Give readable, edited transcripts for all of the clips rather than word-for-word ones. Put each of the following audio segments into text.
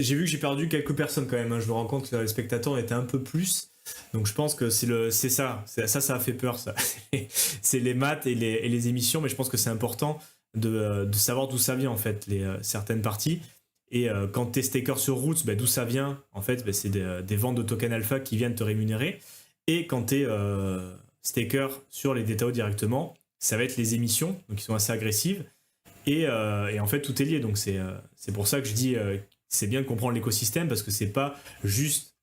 J'ai vu que j'ai perdu quelques personnes quand même, hein. Je me rends compte que les spectateurs étaient un peu plus. Donc je pense que c'est ça. Ça a fait peur, ça. C'est les maths et les émissions, mais je pense que c'est important de savoir d'où ça vient, en fait, certaines parties. Et quand t'es staker sur Roots, bah, d'où ça vient, en fait, bah, c'est des ventes de tokens alpha qui viennent te rémunérer. Et quand t'es staker sur les DTO directement, ça va être les émissions, donc qui sont assez agressives. Et en fait, tout est lié. Donc c'est pour ça que je dis c'est bien de comprendre l'écosystème parce que c'est pas juste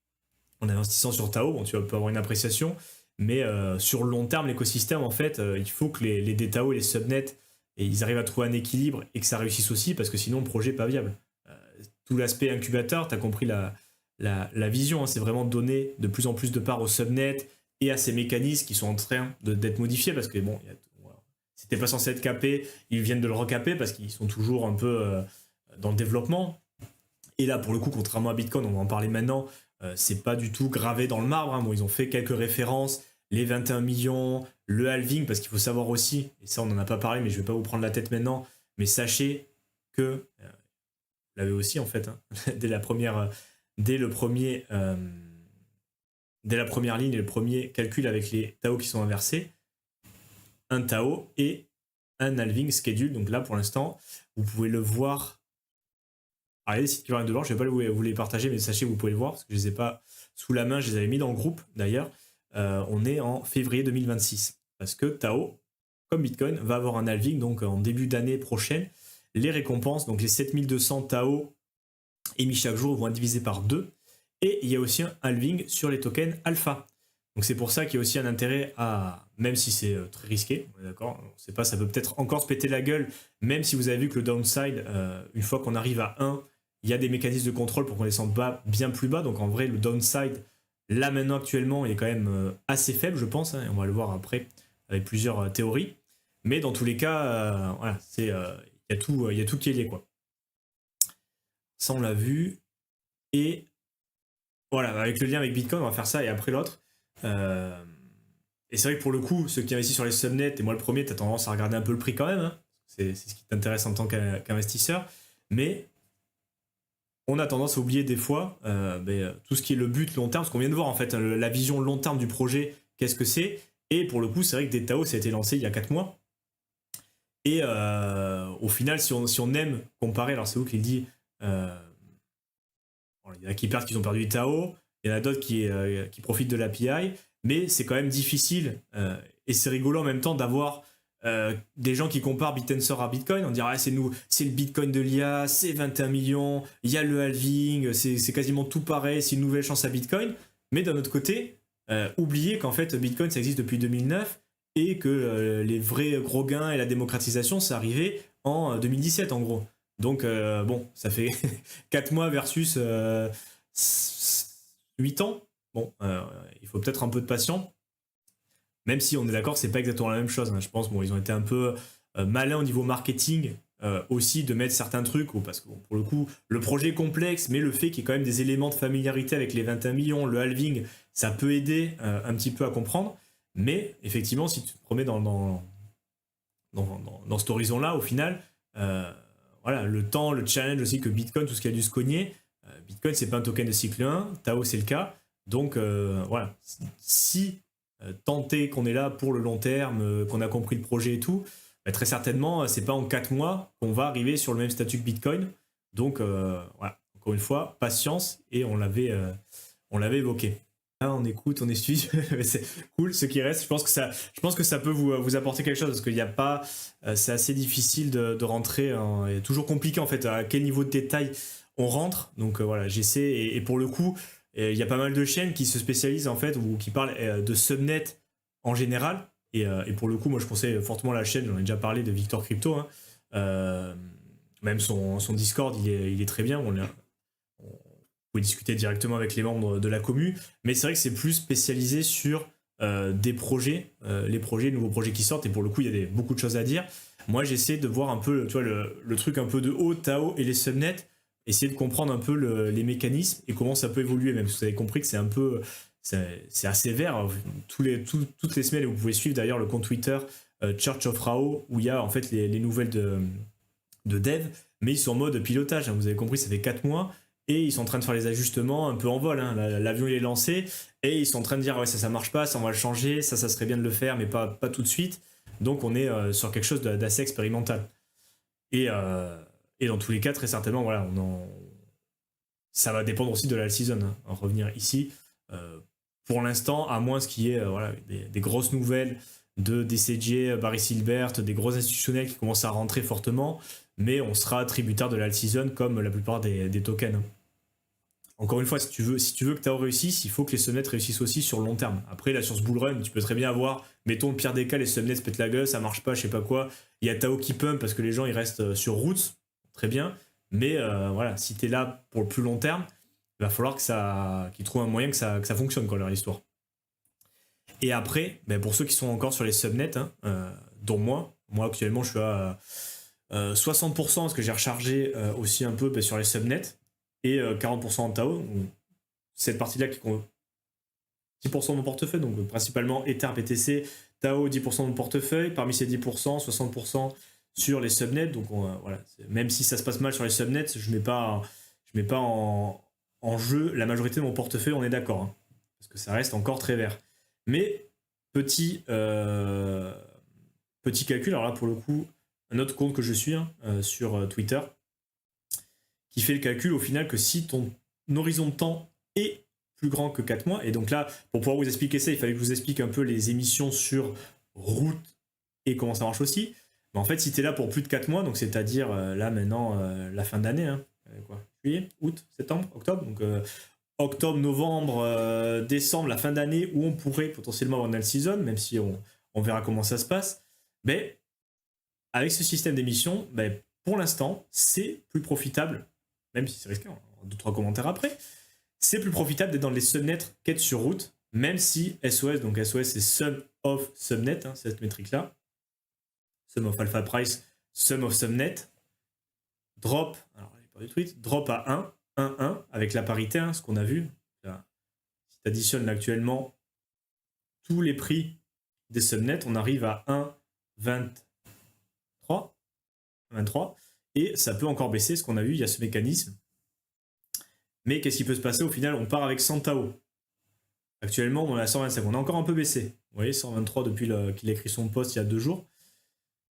en investissant sur Tao, bon, tu vas avoir une appréciation, mais sur le long terme, l'écosystème, en fait, il faut que les DTAO et les subnets, et ils arrivent à trouver un équilibre et que ça réussisse aussi parce que sinon le projet n'est pas viable. Tout l'aspect incubateur, tu as compris la vision, hein, c'est vraiment donner de plus en plus de part aux subnets et à ces mécanismes qui sont en train d'être modifiés parce que bon, voilà, c'était pas censé être capé, ils viennent de le recaper parce qu'ils sont toujours un peu dans le développement. Et là, pour le coup, contrairement à Bitcoin, on va en parler maintenant, c'est pas du tout gravé dans le marbre, hein. Bon, ils ont fait quelques références, les 21 millions, le halving, parce qu'il faut savoir aussi, et ça on n'en a pas parlé, mais je vais pas vous prendre la tête maintenant, mais sachez que, vous l'avez aussi en fait, hein, dès la première, dès le premier, dès la première ligne et le premier calcul avec les Tao qui sont inversés, un Tao et un halving schedule. Donc là, pour l'instant, vous pouvez le voir. Alors, il y a des sites qui viennent de voir, je ne vais pas vous les partager, mais sachez que vous pouvez le voir, parce que je ne les ai pas sous la main, je les avais mis dans le groupe d'ailleurs. On est en février 2026, parce que Tao, comme Bitcoin, va avoir un halving, donc en début d'année prochaine. Les récompenses, donc les 7200 Tao émis chaque jour, vont être divisés par 2. Et il y a aussi un halving sur les tokens alpha. Donc c'est pour ça qu'il y a aussi un intérêt à, même si c'est très risqué, on est d'accord, on sait pas, ça peut peut-être encore se péter la gueule, même si vous avez vu que le downside, une fois qu'on arrive à 1, il y a des mécanismes de contrôle pour qu'on descende bien plus bas. Donc en vrai, le downside, là maintenant actuellement, il est quand même assez faible, je pense, hein, et on va le voir après avec plusieurs théories. Mais dans tous les cas, voilà, il y a tout qui est lié, quoi. Ça, on l'a vu. Et voilà, avec le lien avec Bitcoin, on va faire ça et après l'autre. Euh, et c'est vrai que pour le coup, ceux qui investissent sur les subnets, et moi le premier, tu as tendance à regarder un peu le prix quand même, hein. C'est ce qui t'intéresse en tant qu'investisseur. Mais on a tendance à oublier des fois tout ce qui est le but long terme, ce qu'on vient de voir en fait, hein, la vision long terme du projet, qu'est-ce que c'est. Et pour le coup, c'est vrai que DTAO, ça a été lancé il y a 4 mois. Et au final, si on aime comparer, alors c'est vous qui le dit, il y en a qui perdent, qui ont perdu les Tao, il y en a d'autres qui profitent de l'API, mais c'est quand même difficile, et c'est rigolo en même temps d'avoir des gens qui comparent BitTensor à Bitcoin, on dirait c'est le Bitcoin de l'IA, c'est 21 millions, il y a le halving, c'est quasiment tout pareil, c'est une nouvelle chance à Bitcoin, mais d'un autre côté, oubliez qu'en fait Bitcoin ça existe depuis 2009 et que les vrais gros gains et la démocratisation c'est arrivé en 2017 en gros. Donc bon, ça fait 4 mois versus 8 ans. Bon, il faut peut-être un peu de patience. Même si on est d'accord, c'est pas exactement la même chose, hein. Je pense bon, ils ont été un peu malins au niveau marketing aussi de mettre certains trucs, parce que bon, pour le coup, le projet est complexe, mais le fait qu'il y ait quand même des éléments de familiarité avec les 21 millions, le halving, ça peut aider un petit peu à comprendre. Mais effectivement, si tu te promets dans cet horizon-là, au final, voilà, le temps, le challenge aussi que Bitcoin, tout ce qui a dû se cogner, Bitcoin, c'est pas un token de cycle 1, Tao, c'est le cas. Donc, voilà, si tant est qu'on est là pour le long terme, qu'on a compris le projet et tout, bah, très certainement, c'est pas en 4 mois qu'on va arriver sur le même statut que Bitcoin. Donc, voilà, encore une fois, patience, et on l'avait évoqué. Là, on écoute, on est suivi, c'est cool. Ce qui reste, je pense que ça peut vous apporter quelque chose parce qu'il n'y a pas, c'est assez difficile de rentrer. C'est toujours compliqué en fait. À quel niveau de détail on rentre. Donc voilà, j'essaie et pour le coup, il y a pas mal de chaînes qui se spécialisent en fait ou qui parlent de subnet en général. Et pour le coup, moi je conseille fortement la chaîne. J'en ai déjà parlé de Victor Crypto, hein. Même son Discord, il est très bien. Vous pouvez discuter directement avec les membres de la commu, mais c'est vrai que c'est plus spécialisé sur des projets, les nouveaux projets qui sortent, et pour le coup, il y a beaucoup de choses à dire. Moi, j'essaie de voir un peu, tu vois, le truc un peu de haut, Tao et les subnets, essayer de comprendre un peu les mécanismes et comment ça peut évoluer, même si vous avez compris que c'est assez vert. Toutes les semaines, et vous pouvez suivre d'ailleurs le compte Twitter Church of Rao, où il y a en fait les nouvelles de dev, mais ils sont en mode pilotage, hein. Vous avez compris, ça fait 4 mois. et ils sont en train de faire les ajustements un peu en vol, hein. L'avion il est lancé et ils sont en train de dire ouais ça marche pas, ça on va le changer, ça serait bien de le faire mais pas tout de suite. Donc on est sur quelque chose d'assez expérimental. Et dans tous les cas très certainement voilà ça va dépendre aussi de la season, hein, en revenir ici. Pour l'instant, à moins qu'il y ait voilà, des grosses nouvelles de DCG, Barry Silbert, des gros institutionnels qui commencent à rentrer fortement, mais on sera tributaire de la season comme la plupart des tokens. Encore une fois, si tu veux que Tao réussisse, il faut que les subnets réussissent aussi sur le long terme. Après, là, sur ce bull run, tu peux très bien avoir, mettons, le pire des cas, les subnets se pètent la gueule, ça marche pas, je sais pas quoi. Il y a Tao qui pump parce que les gens, ils restent sur Roots, très bien. Mais voilà, si t'es là pour le plus long terme, il va falloir qu'ils trouvent un moyen que ça fonctionne, quoi, leur histoire. Et après, ben, pour ceux qui sont encore sur les subnets, hein, dont moi actuellement, je suis à 60% parce que j'ai rechargé aussi un peu ben, sur les subnets, et 40% en Tao. Cette partie-là qui compte 10% de mon portefeuille, donc principalement Ether, BTC, Tao 10% de mon portefeuille. Parmi ces 10%, 60% sur les subnets. Donc voilà, même si ça se passe mal sur les subnets, je mets pas en jeu la majorité de mon portefeuille, on est d'accord, hein, parce que ça reste encore très vert. Mais petit calcul, alors là pour le coup, un autre compte que je suis hein, sur Twitter, qui fait le calcul au final que si ton horizon de temps est plus grand que 4 mois, et donc là, pour pouvoir vous expliquer ça, il fallait que je vous explique un peu les émissions sur route et comment ça marche aussi. Mais en fait, si tu es là pour plus de 4 mois, donc c'est-à-dire là maintenant la fin d'année, hein, quoi, juillet, août, septembre, octobre, donc octobre, novembre, décembre, la fin d'année, où on pourrait potentiellement avoir une season, même si on verra comment ça se passe, mais avec ce système d'émission, ben, pour l'instant, c'est plus profitable, même si c'est risqué, 2-3 commentaires après, c'est plus profitable d'être dans les subnets qu'être sur route, même si SOS, donc SOS c'est Sum of Subnet, hein, cette métrique-là, Sum of Alpha Price, Sum of Subnet, drop, alors j'ai pas du tweet, drop à 1, avec la parité, hein, ce qu'on a vu, là, si tu additionnes actuellement tous les prix des subnets, on arrive à 1,23, et ça peut encore baisser, ce qu'on a vu, il y a ce mécanisme. Mais qu'est-ce qui peut se passer au final? On part avec 100 Tao. Actuellement, on est à 125. On a encore un peu baissé. Vous voyez, 123 depuis qu'il a écrit son post il y a 2 jours.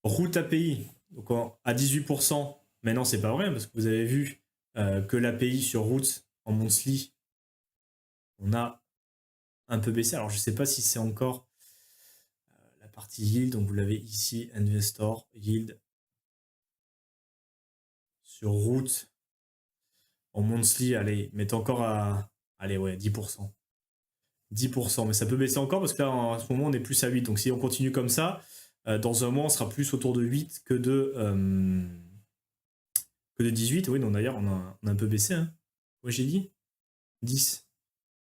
Route API, donc à 18%. Maintenant, c'est pas vrai, parce que vous avez vu que l'API sur Roots en monthly, on a un peu baissé. Alors, je sais pas si c'est encore la partie yield. Donc, vous l'avez ici, Investor, yield. Sur Roots, en monthly, allez, mettez encore à allez, ouais, 10%. 10%, mais ça peut baisser encore parce que là, en ce moment, on est plus à 8. Donc si on continue comme ça, dans un mois, on sera plus autour de 8 que de 18. Oui, non, d'ailleurs, on a un peu baissé. Hein. Ouais, j'ai dit 10.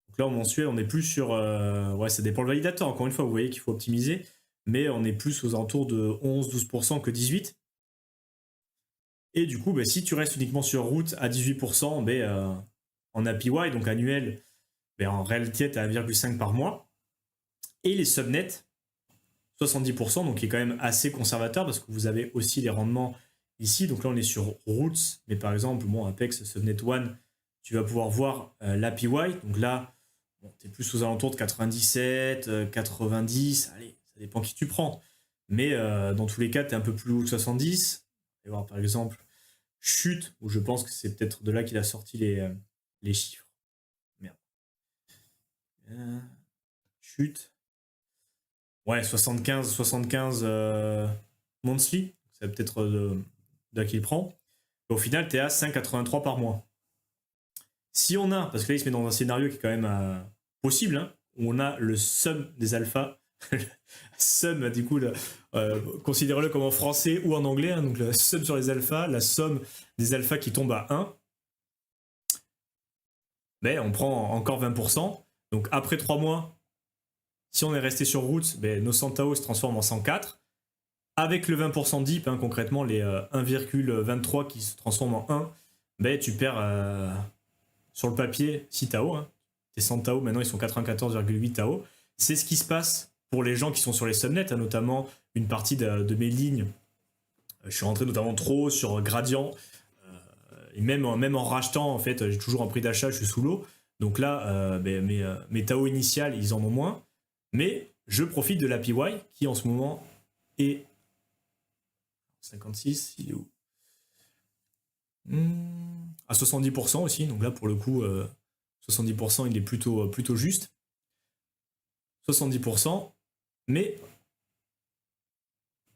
Donc là, en mensuel, on est plus sur... ouais, ça dépend le validateur. Encore une fois, vous voyez qu'il faut optimiser. Mais on est plus aux alentours de 11-12% que 18. Et du coup, bah, si tu restes uniquement sur route à 18%, bah, en APY, donc annuel, bah, en réalité, tu es à 1,5 par mois. Et les subnets, 70%, donc qui est quand même assez conservateur parce que vous avez aussi les rendements ici. Donc là, on est sur Roots, mais par exemple, bon, Apex, Subnet One, tu vas pouvoir voir l'APY. Donc là, bon, tu es plus aux alentours de 97, 90, allez, ça dépend qui tu prends. Mais dans tous les cas, tu es un peu plus haut que 70. Et voir par exemple Chute, où je pense que c'est peut-être de là qu'il a sorti les chiffres. Merde. Chute. Ouais, 75 monthly, c'est peut-être de là qu'il prend. Et au final, tu es à 5,83 par mois. Si on a, parce que là, il se met dans un scénario qui est quand même possible, hein, où on a le sum des alphas, sum, du coup, considérez-le comme en français ou en anglais, hein, donc le sum sur les alphas, la somme des alphas qui tombe à 1, ben, on prend encore 20%. Donc après 3 mois, si on est resté sur Roots, ben, nos 100 Tao se transforment en 104. Avec le 20% DIP, hein, concrètement, les 1,23 qui se transforment en 1, ben, tu perds sur le papier 6 Tao. Hein. Tes 100 Tao, maintenant, ils sont 94,8 Tao. C'est ce qui se passe pour les gens qui sont sur les subnets, hein, notamment une partie de mes lignes. Je suis rentré notamment trop sur Gradient. et même en rachetant, en fait, j'ai toujours un prix d'achat, je suis sous l'eau. Donc là, mes Tao initiales, ils en ont moins. Mais je profite de l'APY qui en ce moment est 56, il est où à 70% aussi. Donc là, pour le coup, 70%, il est plutôt juste. 70%. Mais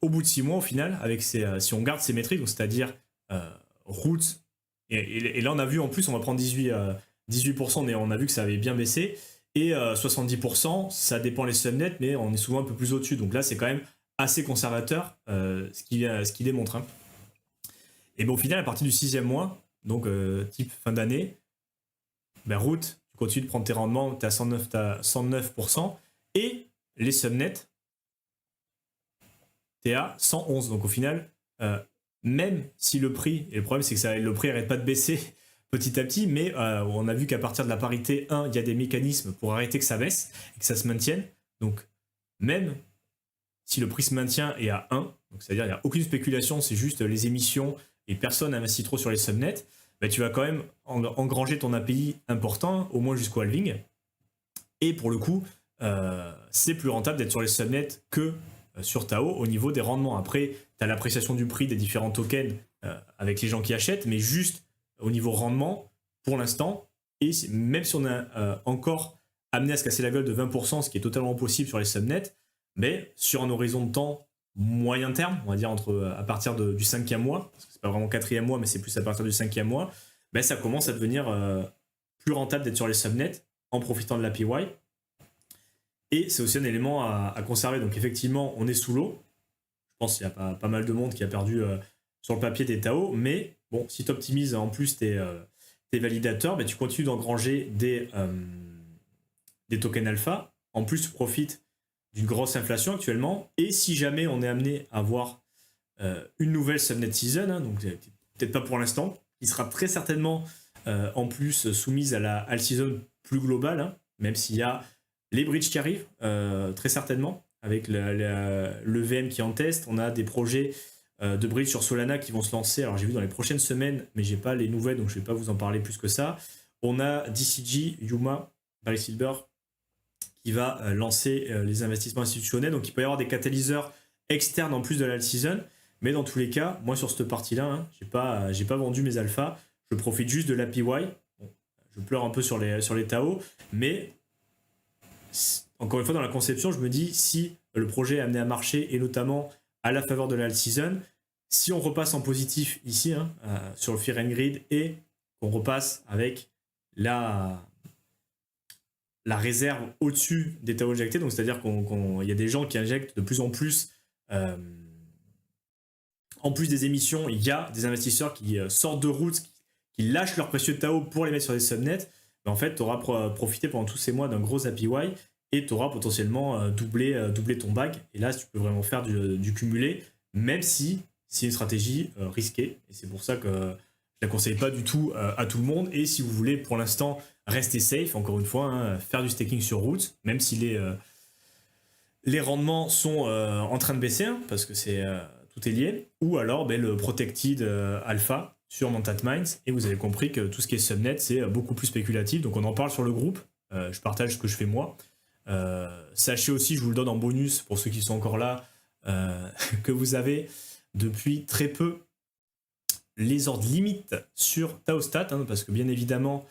au bout de 6 mois, au final, si on garde ces métriques, c'est-à-dire route, et là on a vu en plus, on va prendre 18%, mais on a vu que ça avait bien baissé, et 70%, ça dépend les subnets, mais on est souvent un peu plus au-dessus. Donc là, c'est quand même assez conservateur ce qu'il démontre. Hein. Et bien au final, à partir du 6e mois, donc type fin d'année, route, tu continues de prendre tes rendements, tu es à 109%, et les subnets, tu es à 111. Donc au final, même si le prix, et le problème c'est que le prix n'arrête pas de baisser petit à petit, mais on a vu qu'à partir de la parité 1, il y a des mécanismes pour arrêter que ça baisse et que ça se maintienne. Donc même si le prix se maintient et à 1, c'est-à-dire il n'y a aucune spéculation, c'est juste les émissions et personne n'investit trop sur les subnets, tu vas quand même engranger ton API important, au moins jusqu'au halving. Et pour le coup, c'est plus rentable d'être sur les subnets que sur Tao au niveau des rendements. Après, tu as l'appréciation du prix des différents tokens avec les gens qui achètent, mais juste au niveau rendement, pour l'instant, et même si on a encore amené à se casser la gueule de 20%, ce qui est totalement possible sur les subnets, mais sur un horizon de temps moyen terme, on va dire à partir du 5e mois, parce que c'est pas vraiment 4e mois, mais c'est plus à partir du 5e mois, ça commence à devenir plus rentable d'être sur les subnets en profitant de l'APY. Et c'est aussi un élément à conserver. Donc effectivement, on est sous l'eau. Je pense qu'il y a pas mal de monde qui a perdu sur le papier des Tao, mais bon, si tu optimises en plus tes validateurs, tu continues d'engranger des tokens alpha. En plus, tu profites d'une grosse inflation actuellement. Et si jamais on est amené à avoir une nouvelle subnet season, hein, donc peut-être pas pour l'instant, qui sera très certainement en plus soumise à la alt season plus globale, hein, même s'il y a les bridges qui arrivent, très certainement, avec le VM qui est en test. On a des projets de bridge sur Solana qui vont se lancer. Alors j'ai vu dans les prochaines semaines, mais j'ai pas les nouvelles, donc je vais pas vous en parler plus que ça. On a DCG, Yuma, Barry Silver, qui va lancer les investissements institutionnels. Donc il peut y avoir des catalyseurs externes en plus de la alt season. Mais dans tous les cas, moi sur cette partie-là, hein, j'ai pas vendu mes alphas. Je profite juste de l'APY. Bon, je pleure un peu sur les Tao, mais encore une fois, dans la conception, je me dis, si le projet est amené à marcher, et notamment à la faveur de la alt season, si on repasse en positif ici, hein, sur le Fear and Greed, et qu'on repasse avec la réserve au-dessus des Tao injectés, donc c'est-à-dire qu'il y a des gens qui injectent de plus en plus, en plus des émissions, il y a des investisseurs qui sortent de route, qui lâchent leurs précieux Tao pour les mettre sur des subnets. En fait, tu auras profité pendant tous ces mois d'un gros APY et tu auras potentiellement doublé ton bag. Et là, tu peux vraiment faire du cumulé, même si c'est une stratégie risquée. Et c'est pour ça que je ne la conseille pas du tout à tout le monde. Et si vous voulez, pour l'instant, rester safe, encore une fois, hein, faire du staking sur route, même si les rendements sont en train de baisser, hein, parce que tout est lié, ou alors le protected alpha sur Montat Minds, et vous avez compris que tout ce qui est subnet, c'est beaucoup plus spéculatif, donc on en parle sur le groupe, je partage ce que je fais moi. Sachez aussi, je vous le donne en bonus pour ceux qui sont encore là, que vous avez depuis très peu les ordres limites sur Taostat, hein, parce que bien évidemment,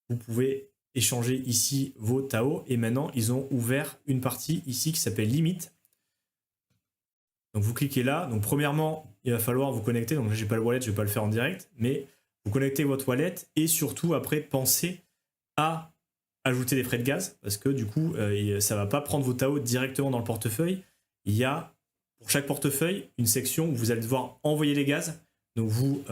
vous pouvez échanger ici vos Tao, et maintenant ils ont ouvert une partie ici qui s'appelle limite. Donc vous cliquez là. Donc premièrement, il va falloir vous connecter. Donc là, j'ai pas le wallet, je vais pas le faire en direct, mais vous connectez votre wallet et surtout après pensez à ajouter des frais de gaz parce que du coup, ça va pas prendre vos Tao directement dans le portefeuille. Il y a pour chaque portefeuille une section où vous allez devoir envoyer les gaz. Donc vous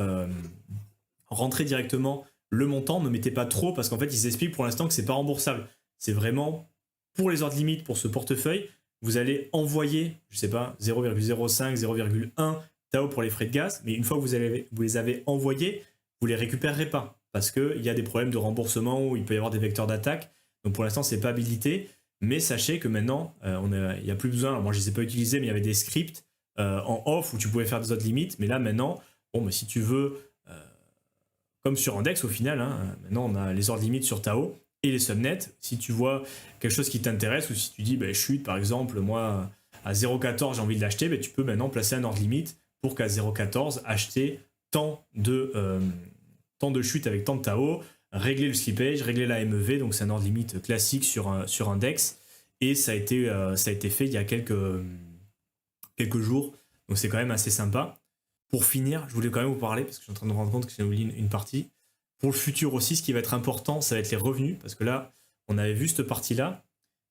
rentrez directement le montant. Ne mettez pas trop parce qu'en fait, ils expliquent pour l'instant que c'est pas remboursable. C'est vraiment pour les ordres limites pour ce portefeuille. Vous allez envoyer, je sais pas, 0,05, 0,1 Tao pour les frais de gaz, mais une fois que vous les avez envoyés, vous les récupérerez pas parce qu'il y a des problèmes de remboursement ou il peut y avoir des vecteurs d'attaque. Donc pour l'instant, c'est pas habilité, mais sachez que maintenant, il n'y a plus besoin. Alors moi, je les ai pas utilisés, mais il y avait des scripts en off où tu pouvais faire des autres limites, mais là maintenant, bon, mais si tu veux, comme sur Index au final, hein, maintenant on a les ordres limites sur Tao et les subnets. Si tu vois quelque chose qui t'intéresse ou si tu dis, bah, chute par exemple, moi à 0,14 j'ai envie de l'acheter, bah, tu peux maintenant placer un ordre limite pour qu'à 0,14 acheter tant de chutes avec tant de Tao, régler le slippage, régler la MEV, donc c'est un ordre limite classique sur Index, et ça a été fait il y a quelques jours, donc c'est quand même assez sympa. Pour finir, je voulais quand même vous parler, parce que je suis en train de me rendre compte que j'ai oublié une partie. Pour le futur aussi, ce qui va être important, ça va être les revenus, parce que là, on avait vu cette partie-là,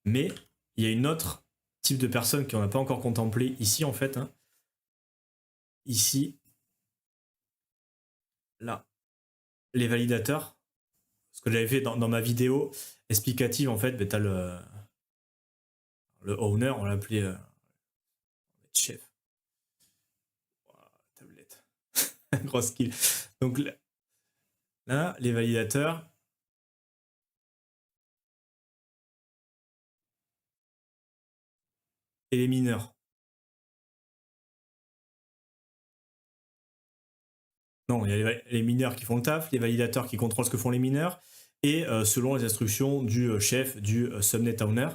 mais il y a une autre type de personne qu'on n'a pas encore contemplé ici, en fait. Hein. Ici, là, les validateurs. Ce que j'avais fait dans ma vidéo explicative, en fait, ben, tu as le owner, on l'appelait chef. Wow, tablette. Grosse kill. Donc là, les validateurs. Et les mineurs. Non, il y a les mineurs qui font le taf, les validateurs qui contrôlent ce que font les mineurs, et selon les instructions du chef, du subnet owner.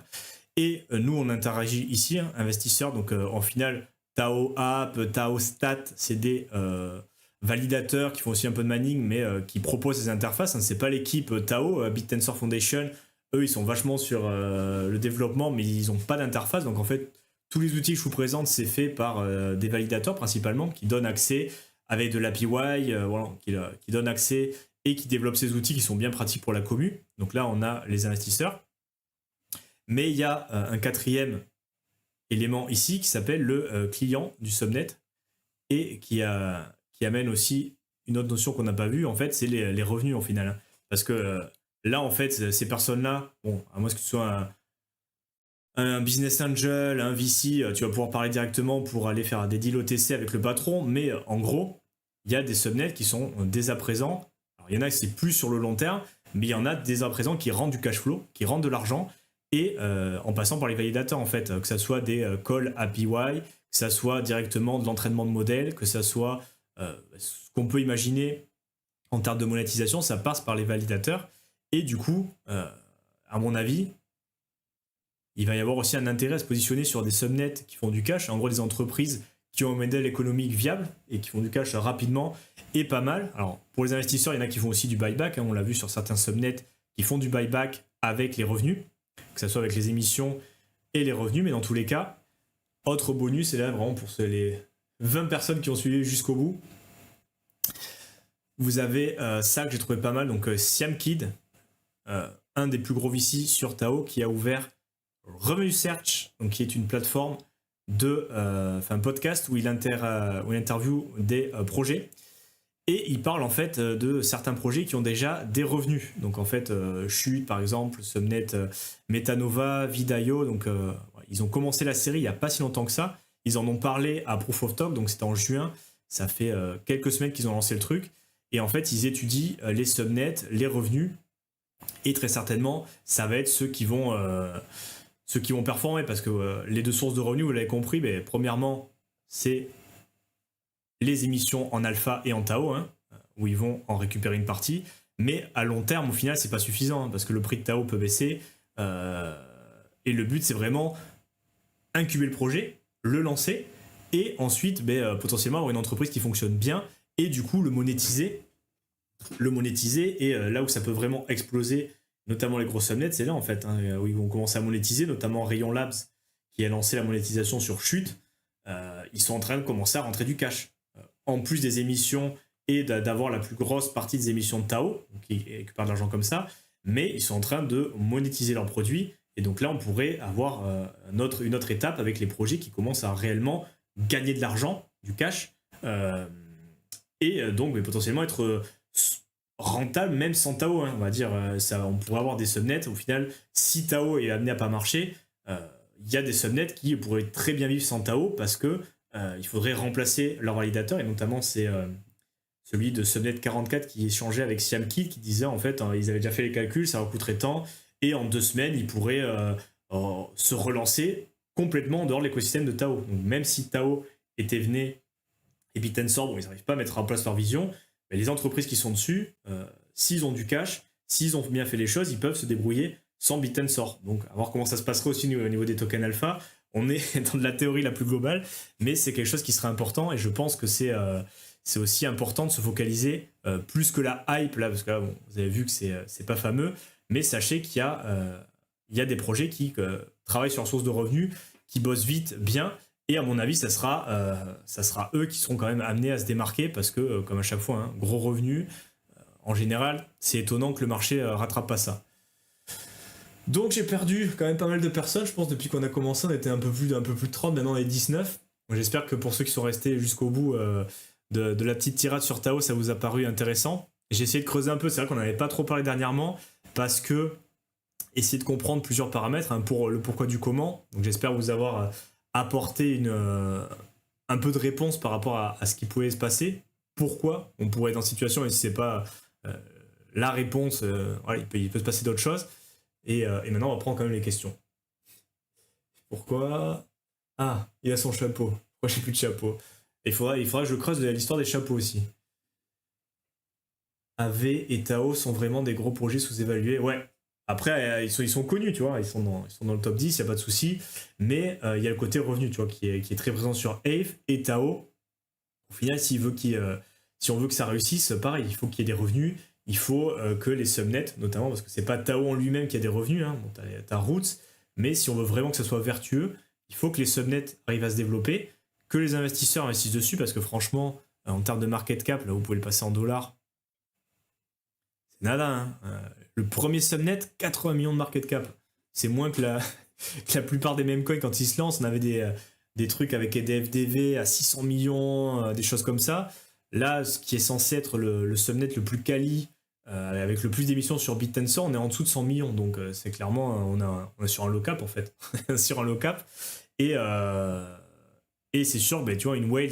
Et nous, on interagit ici, hein, investisseurs, donc en final, Tao App, Tao Stat, c'est des validateurs qui font aussi un peu de mining, mais qui proposent des interfaces. Hein. C'est pas l'équipe Tao, BitTensor Foundation, eux, ils sont vachement sur le développement, mais ils n'ont pas d'interface. Donc en fait, tous les outils que je vous présente, c'est fait par des validateurs principalement, qui donnent accès avec de l'API, voilà, qui donne accès et qui développe ces outils qui sont bien pratiques pour la commu. Donc là, on a les investisseurs. Mais il y a un quatrième élément ici qui s'appelle le client du subnet et qui amène aussi une autre notion qu'on n'a pas vue, en fait, c'est les revenus en final. Parce que là, en fait, ces personnes-là, bon, à moins que ce soit un business angel, un VC, tu vas pouvoir parler directement pour aller faire des deals OTC avec le patron, mais en gros, il y a des subnets qui sont dès à présent, alors il y en a qui c'est plus sur le long terme, mais il y en a dès à présent qui rendent du cash flow, qui rendent de l'argent, et en passant par les validateurs en fait, que ça soit des calls API, que ça soit directement de l'entraînement de modèles, que ça soit ce qu'on peut imaginer en termes de monétisation, ça passe par les validateurs, et du coup, à mon avis, il va y avoir aussi un intérêt à se positionner sur des subnets qui font du cash, en gros des entreprises qui ont un modèle économique viable et qui font du cash rapidement et pas mal. Alors pour les investisseurs, il y en a qui font aussi du buyback, hein, on l'a vu sur certains subnets qui font du buyback avec les revenus, que ce soit avec les émissions et les revenus, mais dans tous les cas, autre bonus, et là vraiment pour les 20 personnes qui ont suivi jusqu'au bout, vous avez ça que j'ai trouvé pas mal, donc SiamKid, un des plus gros VC sur Tao, qui a ouvert Revenue Search, donc qui est une plateforme un podcast où il interviewe des projets et il parle en fait de certains projets qui ont déjà des revenus. Donc en fait, Chute par exemple, Subnet, Metanova, Vidaio, donc ils ont commencé la série il n'y a pas si longtemps que ça. Ils en ont parlé à Proof of Talk, donc c'était en juin. Ça fait quelques semaines qu'ils ont lancé le truc. Et en fait, ils étudient les subnets, les revenus. Et très certainement, ça va être ceux qui vont performer, parce que les deux sources de revenus, vous l'avez compris, mais premièrement, c'est les émissions en alpha et en tau, hein, où ils vont en récupérer une partie, mais à long terme, au final, c'est pas suffisant, hein, parce que le prix de tau peut baisser, et le but, c'est vraiment incuber le projet, le lancer, et ensuite, potentiellement avoir une entreprise qui fonctionne bien, et du coup, le monétiser, et là où ça peut vraiment exploser, notamment les gros subnets, c'est là en fait, hein, où ils vont commencer à monétiser, notamment Rayon Labs qui a lancé la monétisation sur Chute. Ils sont en train de commencer à rentrer du cash. En plus des émissions et d'avoir la plus grosse partie des émissions de Tao, qui récupèrent de l'argent comme ça, mais ils sont en train de monétiser leurs produits. Et donc là, on pourrait avoir une autre étape avec les projets qui commencent à réellement gagner de l'argent, du cash, et donc potentiellement être rentable même sans Tao, hein, on va dire. On pourrait avoir des subnets, au final, si Tao est amené à pas marcher, il y a des subnets qui pourraient très bien vivre sans Tao, parce que il faudrait remplacer leur validateur, et notamment c'est celui de Subnet 44 qui échangeait avec SiamKid, qui disait en fait, ils avaient déjà fait les calculs, ça leur coûterait tant, et en 2 semaines, ils pourraient se relancer complètement en dehors de l'écosystème de Tao. Donc même si Tao et Thévenet et Bitensor, bon, ils n'arrivent pas à mettre en place leur vision, mais les entreprises qui sont dessus, s'ils ont du cash, s'ils ont bien fait les choses, ils peuvent se débrouiller sans Bitensor. Donc, à voir comment ça se passerait aussi au niveau des tokens alpha. On est dans de la théorie la plus globale, mais c'est quelque chose qui serait important et je pense que c'est aussi important de se focaliser plus que la hype là, parce que là, bon, vous avez vu que c'est pas fameux, mais sachez qu'il y a des projets qui travaillent sur source de revenus, qui bossent vite, bien, et à mon avis, ça sera eux qui seront quand même amenés à se démarquer parce que, comme à chaque fois, hein, gros revenus, en général, c'est étonnant que le marché rattrape pas ça. Donc j'ai perdu quand même pas mal de personnes, je pense depuis qu'on a commencé, on était un peu plus de 30, maintenant on est 19. Donc, j'espère que pour ceux qui sont restés jusqu'au bout de la petite tirade sur Tao, ça vous a paru intéressant. J'ai essayé de creuser un peu, c'est vrai qu'on n'avait pas trop parlé dernièrement, parce que essayer de comprendre plusieurs paramètres hein, pour le pourquoi du comment. Donc j'espère vous avoir apporté un peu de réponse par rapport à ce qui pouvait se passer. Pourquoi on pourrait être en situation, et si c'est pas la réponse, voilà, il peut se passer d'autres choses. Et maintenant, on va prendre quand même les questions. Pourquoi? Ah, il a son chapeau. Pourquoi j'ai plus de chapeau? Il faudra que je creuse l'histoire des chapeaux aussi. AV et Tao sont vraiment des gros projets sous-évalués. Ouais. Après, ils sont connus, tu vois. Ils sont dans le top 10, il n'y a pas de souci. Mais il y a le côté revenu, tu vois, qui est très présent sur Aave et Tao. Au final, si on veut que ça réussisse, pareil, il faut qu'il y ait des revenus. Il faut que les subnets, notamment, parce que c'est pas Tao en lui-même qui a des revenus, hein. Bon, t'as Roots, mais si on veut vraiment que ça soit vertueux, il faut que les subnets arrivent à se développer, que les investisseurs investissent dessus, parce que franchement, en termes de market cap, là vous pouvez le passer en dollars, c'est nada. Hein. Le premier subnet, 80 millions de market cap. C'est moins que que la plupart des mêmes coins quand ils se lancent. On avait des trucs avec des FDV à 600 millions, des choses comme ça. Là, ce qui est censé être le subnet le plus quali, avec le plus d'émissions sur Bitensor, on est en dessous de 100 millions. Donc c'est clairement, on est sur un low cap en fait. sur un low cap. Et c'est sûr, ben, tu vois, une Whales,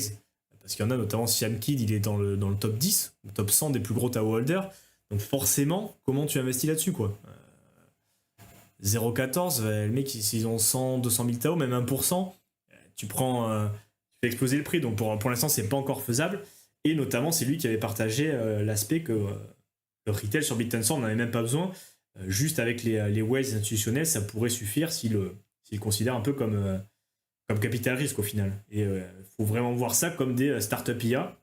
parce qu'il y en a notamment Siam Kid, il est dans le top 10, le top 100 des plus gros Tao holders. Donc forcément, comment tu investis là-dessus quoi 0,14, le mec, s'ils ont 100, 200 000 Tao, même 1%, tu fais exploser le prix. Donc pour l'instant, c'est pas encore faisable. Et notamment, c'est lui qui avait partagé l'aspect que le retail sur Bitensor, on n'en avait même pas besoin. Juste avec les whales institutionnels, ça pourrait suffire s'il considère un peu comme capital risque au final. Et il faut vraiment voir ça comme des startup IA,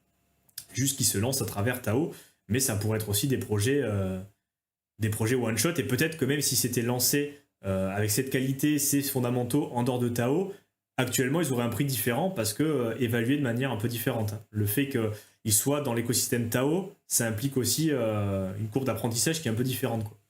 juste qui se lancent à travers Tao, mais ça pourrait être aussi des projets one shot. Et peut-être que même si c'était lancé avec cette qualité, ces fondamentaux en dehors de Tao, actuellement ils auraient un prix différent parce que évalué de manière un peu différente. Hein. Le fait qu'ils soient dans l'écosystème Tao, ça implique aussi une courbe d'apprentissage qui est un peu différente, quoi.